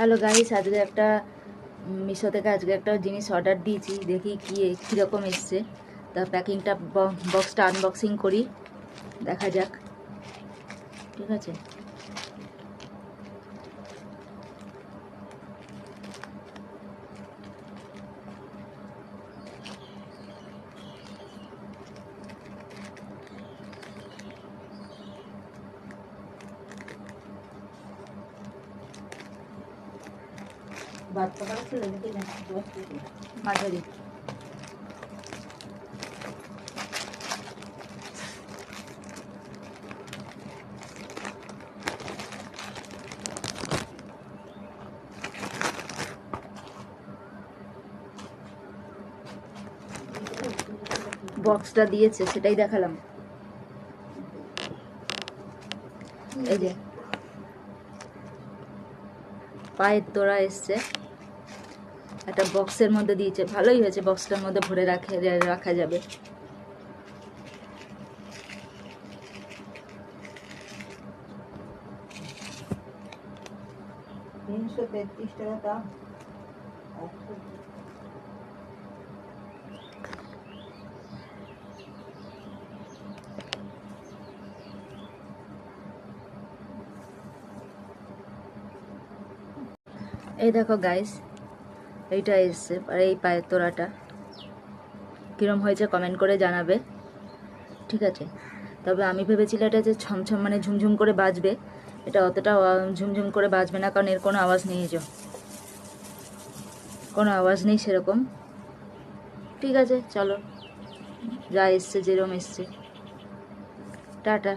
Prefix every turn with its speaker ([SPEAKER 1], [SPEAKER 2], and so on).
[SPEAKER 1] Hello guys, আজকে একটা মিশো থেকে আজকে একটা জিনিস অর্ডার দিয়েছি, দেখি কীরকম এসছে। তা প্যাকিংটা বক্সটা আনবক্সিং করি, দেখা যাক। ঠিক আছে, মাঝারি। বক্সটা দিয়েছে সেটাই দেখালাম। এই যে পায়ের তোড়া এসছে, একটা বক্সের মধ্যে দিয়েছে, ভালোই হয়েছে। বক্সটার মধ্যে ভরে রাখা যাবে। $333 দাম। এই দেখো গাইস, এইটা এসছে। আর এই পায়ের তোড়াটা কীরম হয়েছে কমেন্ট করে জানাবে, ঠিক আছে? তবে আমি ভেবেছিলাম এটা যে ছমছম মানে ঝুমঝুম করে বাজবে, এটা অতটা ঝুমঝুম করে বাজবে না, কারণ এর কোনো আওয়াজ নেই। কোনো আওয়াজ নেই সেরকম। ঠিক আছে, চলো, যা এসছে যেরকম এসছে। টাটা।